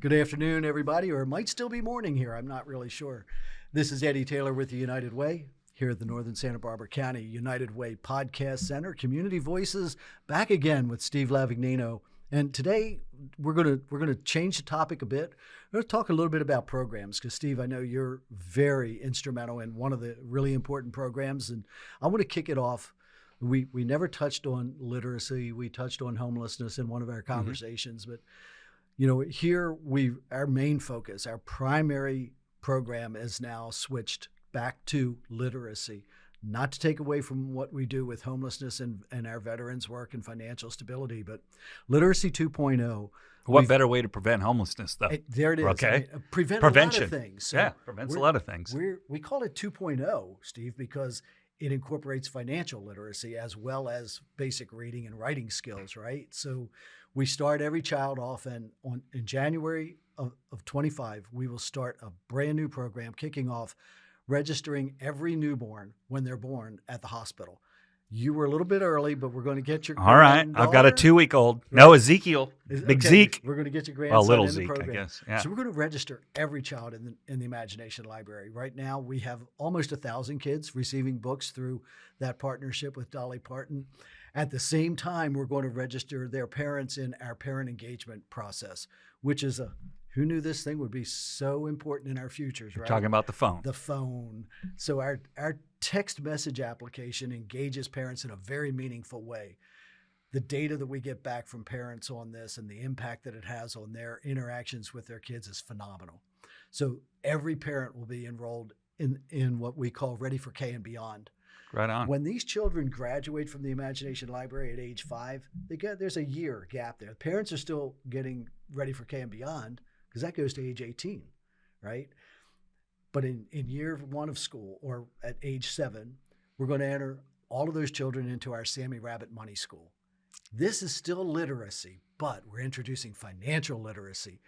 Good afternoon, everybody, or it might still be morning here. I'm not really sure. This is Eddie Taylor with the United Way here at the Northern Santa Barbara County United Way Podcast Center. Community Voices back again with Steve Lavagnino. And today we're gonna change the topic a bit. We're going to talk a little bit about programs because, Steve, I know you're very instrumental in one of the really important programs, and I want to kick it off. We never touched on literacy. We touched on homelessness in one of our conversations, but you know, here our main focus, our primary program is now switched back to literacy, not to take away from what we do with homelessness and our veterans work and financial stability, but Literacy 2.0. What better way to prevent homelessness, though? There it is. Okay. I mean, prevention. A lot of things. So prevents a lot of things. We call it 2.0, Steve, because it incorporates financial literacy as well as basic reading and writing skills, right? So we start every child off, and in January of 25, we will start a brand new program kicking off registering every newborn when they're born at the hospital. You were a little bit early, but we're going to get your All right. I've got a 2-week-old. Right? No, Ezekiel. Big okay. Zeke. We're going to get your grandson little in the Zeke, program. I guess. Yeah. So we're going to register every child in the Imagination Library. Right now, we have almost 1,000 kids receiving books through that partnership with Dolly Parton. At the same time, we're going to register their parents in our parent engagement process, which is who knew this thing would be so important in our futures, right? You're talking about the phone. The phone. So our text message application engages parents in a very meaningful way. The data that we get back from parents on this and the impact that it has on their interactions with their kids is phenomenal. So every parent will be enrolled in what we call Ready for K and Beyond. Right on. When these children graduate from the Imagination Library at age 5, there's a year gap there. Parents are still getting Ready for K and Beyond because that goes to age 18, right? But in year 1 of school, or at age 7, we're going to enter all of those children into our Sammy Rabbit Money School. This is still literacy, but we're introducing financial literacy.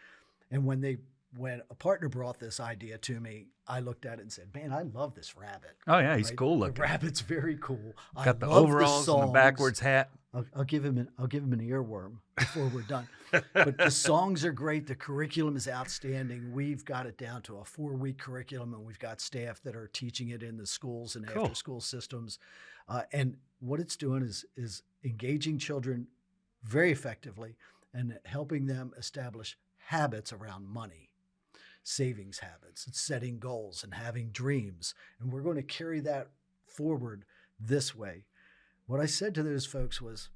And when a partner brought this idea to me, I looked at it and said, man, I love this rabbit. Oh, yeah, he's right? cool looking. The rabbit's very cool. Got the overalls and the backwards hat. I'll give him an earworm before we're done. But the songs are great. The curriculum is outstanding. We've got it down to a 4-week curriculum, and we've got staff that are teaching it in the schools and after-school systems. And what it's doing is engaging children very effectively and helping them establish habits around money, savings habits, and setting goals and having dreams. And we're going to carry that forward this way. What I said to those folks was,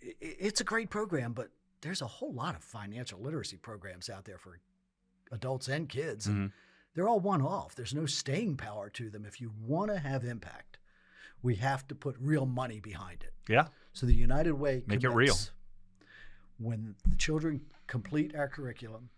it's a great program, but there's a whole lot of financial literacy programs out there for adults and kids. Mm-hmm. And they're all one-off. There's no staying power to them. If you want to have impact, we have to put real money behind it. Yeah. So the United Way make it real. When the children complete our curriculum,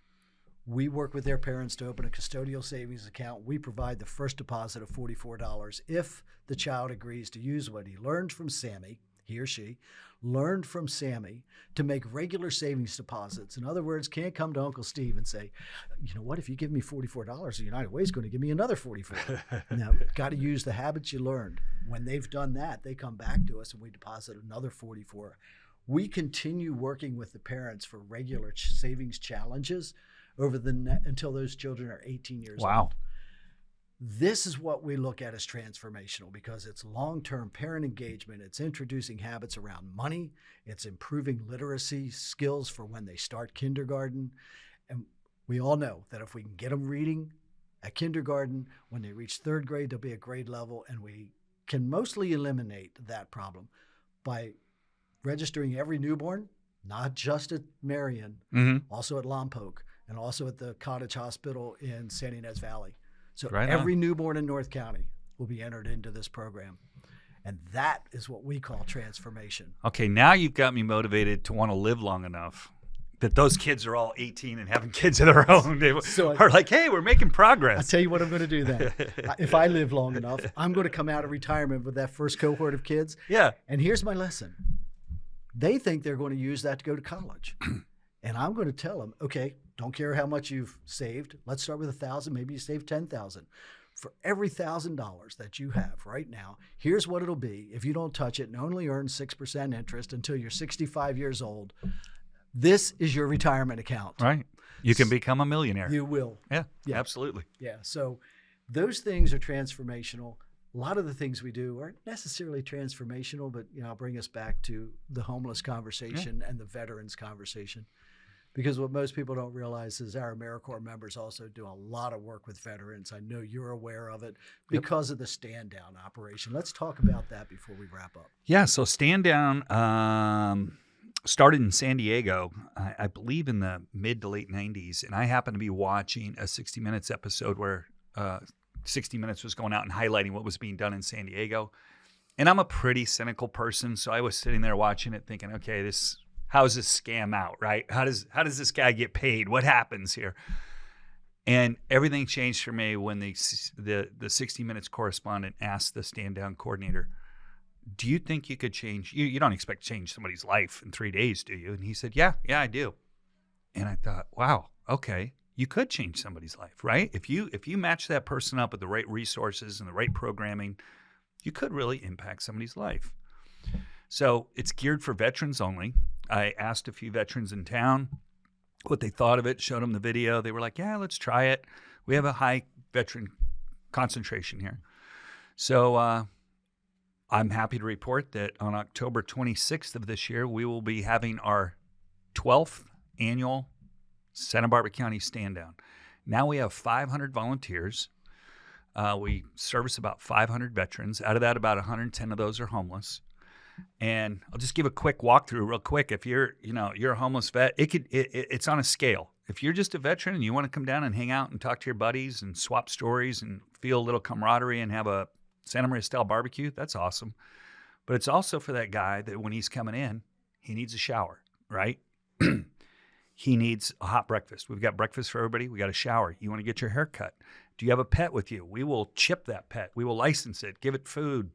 we work with their parents to open a custodial savings account. We provide the first deposit of $44 if the child agrees to use what he learned from Sammy, he or she, learned from Sammy to make regular savings deposits. In other words, can't come to Uncle Steve and say, you know what, if you give me $44, the United Way is going to give me another $44. Now, got to use the habits you learned. When they've done that, they come back to us and we deposit another $44. We continue working with the parents for regular savings challenges until those children are 18 years old. Wow. This is what we look at as transformational because it's long-term parent engagement. It's introducing habits around money. It's improving literacy skills for when they start kindergarten. And we all know that if we can get them reading at kindergarten, when they reach 3rd grade, they'll be at grade level, and we can mostly eliminate that problem by registering every newborn, not just at Marion, also at Lompoc, and also at the Cottage Hospital in San Ynez Valley. So every newborn in North County will be entered into this program. And that is what we call transformation. Okay, now you've got me motivated to want to live long enough that those kids are all 18 and having kids of their own. They are like, hey, we're making progress. I'll tell you what I'm going to do then. If I live long enough, I'm going to come out of retirement with that first cohort of kids. Yeah. And here's my lesson. They think they're going to use that to go to college. And I'm going to tell them, okay, don't care how much you've saved. Let's start with 1,000. Maybe you save 10,000. For every $1,000 that you have right now, here's what it'll be if you don't touch it and only earn 6% interest until you're 65 years old. This is your retirement account. Right. You can become a millionaire. You will. Yeah, absolutely. Yeah. So those things are transformational. A lot of the things we do aren't necessarily transformational, but I'll bring us back to the homeless conversation and the veterans conversation. Because what most people don't realize is our AmeriCorps members also do a lot of work with veterans. I know you're aware of it because of the Stand Down operation. Let's talk about that before we wrap up. Yeah, so Stand Down started in San Diego, I believe in the mid to late 90s. And I happened to be watching a 60 Minutes episode where 60 Minutes was going out and highlighting what was being done in San Diego. And I'm a pretty cynical person, so I was sitting there watching it thinking, okay, how's this scam out, right? How does this guy get paid? What happens here? And everything changed for me when the 60 Minutes correspondent asked the Stand Down coordinator, do you think you could change? You don't expect to change somebody's life in 3 days, do you? And he said, yeah, I do. And I thought, wow, okay, you could change somebody's life, right? If you match that person up with the right resources and the right programming, you could really impact somebody's life. So it's geared for veterans only. I asked a few veterans in town what they thought of it, showed them the video. They were like, yeah, let's try it. We have a high veteran concentration here. So I'm happy to report that on October 26th of this year, we will be having our 12th annual Santa Barbara County Stand Down. Now we have 500 volunteers. We service about 500 veterans. Out of that, about 110 of those are homeless. And I'll just give a quick walkthrough real quick. If you're a homeless vet, it's on a scale. If you're just a veteran and you want to come down and hang out and talk to your buddies and swap stories and feel a little camaraderie and have a Santa Maria style barbecue, that's awesome. But it's also for that guy that when he's coming in, he needs a shower, right? He needs a hot breakfast. We've got breakfast for everybody. We got a shower. You want to get your hair cut. Do you have a pet with you? We will chip that pet. We will license it, give it food,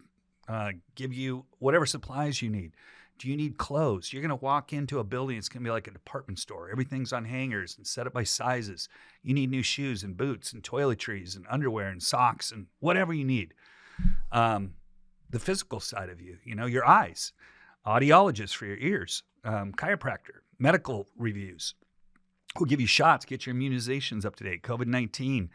give you whatever supplies you need. Do you need clothes? You're going to walk into a building. It's going to be like a department store. Everything's on hangers and set up by sizes. You need new shoes and boots and toiletries and underwear and socks and whatever you need. The physical side of you, your eyes, audiologist for your ears, chiropractor, medical reviews. We'll give you shots, get your immunizations up to date, COVID-19.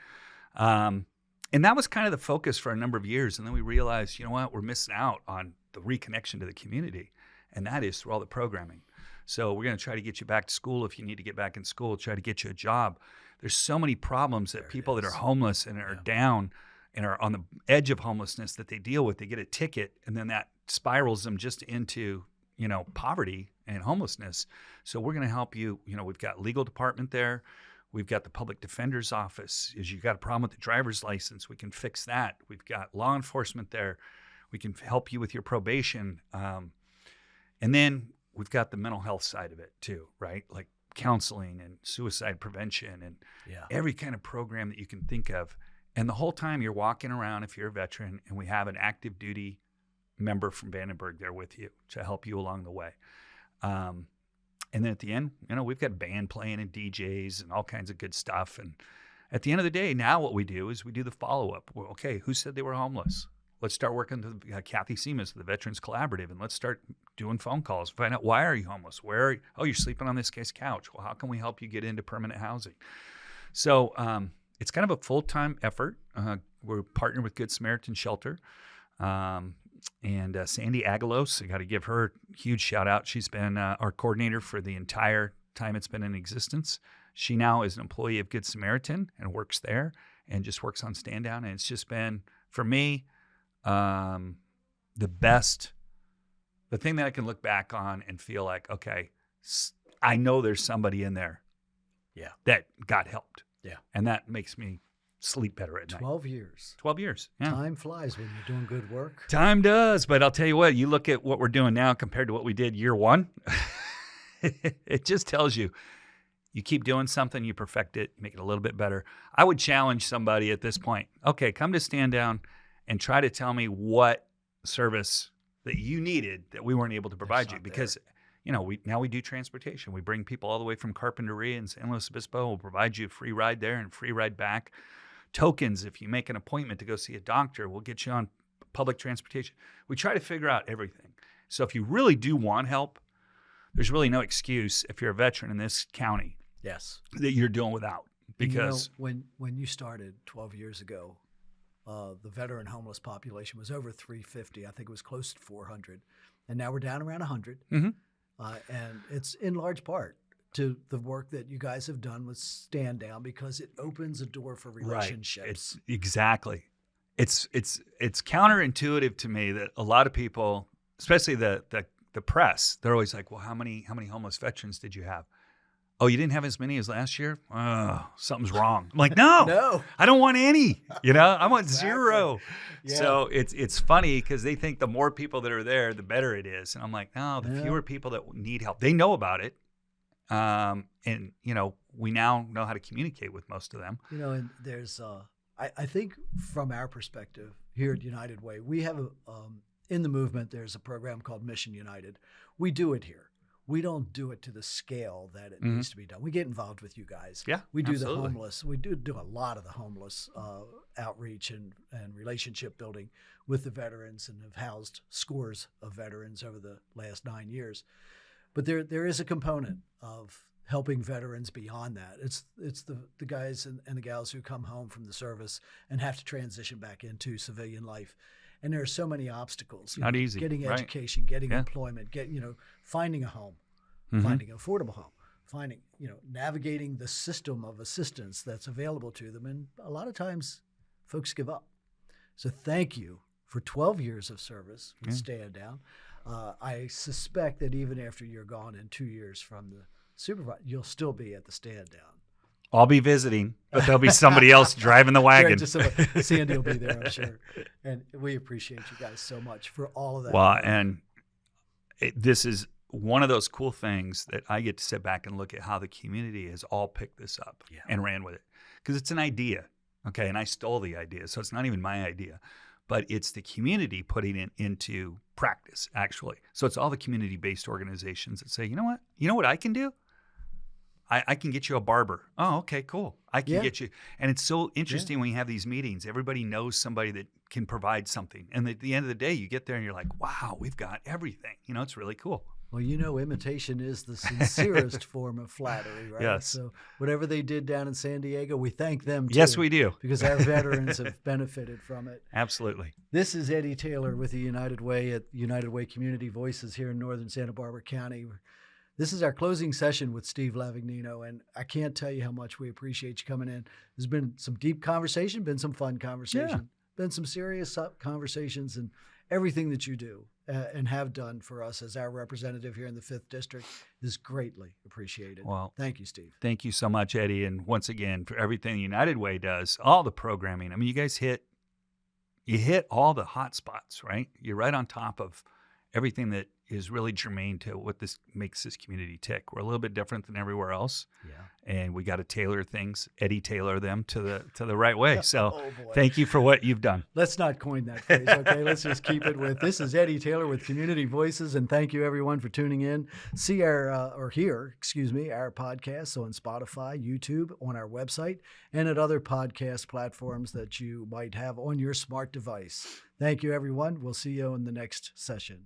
And that was kind of the focus for a number of years. And then we realized, you know what, we're missing out on the reconnection to the community. And that is through all the programming. So we're going to try to get you back to school if you need to get back in school, try to get you a job. There's so many problems that people that are homeless and are down and are on the edge of homelessness that they deal with. They get a ticket, and then that spirals them just into, poverty and homelessness. So we're going to help you. We've got legal department there. We've got the public defender's office. If you've got a problem with the driver's license, we can fix that. We've got law enforcement there. We can help you with your probation. And then we've got the mental health side of it too, right? Like counseling and suicide prevention and every kind of program that you can think of. And the whole time you're walking around, if you're a veteran, and we have an active duty member from Vandenberg there with you to help you along the way. And then at the end, we've got band playing and DJs and all kinds of good stuff. And at the end of the day, now what we do is we do the follow-up. Well, okay, who said they were homeless? Let's start working with Kathy Seamus, the Veterans Collaborative, and let's start doing phone calls. Find out, why are you homeless? Where are you? Oh, you're sleeping on this guy's couch. Well, how can we help you get into permanent housing? So it's kind of a full-time effort. We're partnered with Good Samaritan Shelter. And Sandy Agalos, I got to give her a huge shout out. She's been our coordinator for the entire time it's been in existence. She now is an employee of Good Samaritan and works there and just works on Stand Down. And it's just been, for me, the thing that I can look back on and feel like, okay, I know there's somebody in there that got helped. Yeah. And that makes me sleep better at night. 12 years. 12 years. Yeah. Time flies when you're doing good work. Time does, but I'll tell you what, you look at what we're doing now compared to what we did year one, it just tells you, you keep doing something, you perfect it, make it a little bit better. I would challenge somebody at this point, okay, come to Stand Down and try to tell me what service that you needed that we weren't able to provide you. Because we do transportation. We bring people all the way from Carpinteria and San Luis Obispo. We'll provide you a free ride there and free ride back. Tokens, if you make an appointment to go see a doctor, we'll get you on public transportation. We try to figure out everything. So if you really do want help, there's really no excuse if you're a veteran in this county Yes. that you're doing without. Because when you started 12 years ago, the veteran homeless population was over 350. I think it was close to 400, and now we're down around 100. Mm-hmm. And it's in large part to the work that you guys have done with Stand Down, because it opens a door for relationships. It's exactly. It's counterintuitive to me that a lot of people, especially the press, they're always like, "Well, how many homeless veterans did you have?" "Oh, you didn't have as many as last year? Oh, something's wrong." I'm like, "No, No. I don't want any. I want Exactly. zero." Yeah. So it's funny because they think the more people that are there, the better it is. And I'm like, no, the fewer people that need help, they know about it. And we now know how to communicate with most of them. And there's, I think from our perspective here at United Way, we have in the movement, there's a program called Mission United. We do it here. We don't do it to the scale that it needs to be done. We get involved with you guys. Yeah, we do absolutely. the homeless. We do a lot of the homeless outreach and relationship building with the veterans, and have housed scores of veterans over the last 9 years. But there is a component of helping veterans beyond that. It's the guys and the gals who come home from the service and have to transition back into civilian life. And there are so many obstacles. Not easy. Getting right. education, getting employment, finding a home, finding an affordable home, navigating the system of assistance that's available to them. And a lot of times folks give up. So thank you for 12 years of service with Stand Down. I suspect that even after you're gone in 2 years from the supervisor, you'll still be at the Stand Down. I'll be visiting, but there'll be somebody else driving the wagon. Sandy will be there, I'm sure. And we appreciate you guys so much for all of that. Well, and this is one of those cool things that I get to sit back and look at how the community has all picked this up and ran with it. Because it's an idea, okay? And I stole the idea, so it's not even my idea. But it's the community putting it into practice, actually. So it's all the community-based organizations that say, you know what I can do? I can get you a barber. Oh, okay, cool. I can get you. And it's so interesting when you have these meetings. Everybody knows somebody that can provide something. And at the end of the day, you get there and you're like, wow, we've got everything. It's really cool. Well, imitation is the sincerest form of flattery, right? Yes. So whatever they did down in San Diego, we thank them too. Yes, we do. Because our veterans have benefited from it. Absolutely. This is Eddie Taylor with the United Way at United Way Community Voices here in northern Santa Barbara County. This is our closing session with Steve Lavagnino, and I can't tell you how much we appreciate you coming in. There's been some deep conversation, been some fun conversation, been some serious conversations, and everything that you do and have done for us as our representative here in the 5th District is greatly appreciated. Well, thank you, Steve. Thank you so much, Eddie. And once again, for everything United Way does, all the programming. I mean, you guys hit all the hot spots, right? You're right on top of everything that is really germane to what this makes this community tick. We're a little bit different than everywhere else. Yeah. And we got to tailor things, Eddie Taylor them to the right way. So thank you for what you've done. Let's not coin that phrase, okay? Let's just keep it with, this is Eddie Taylor with Community Voices, and thank you everyone for tuning in. Hear our podcasts on Spotify, YouTube, on our website, and at other podcast platforms that you might have on your smart device. Thank you, everyone. We'll see you in the next session.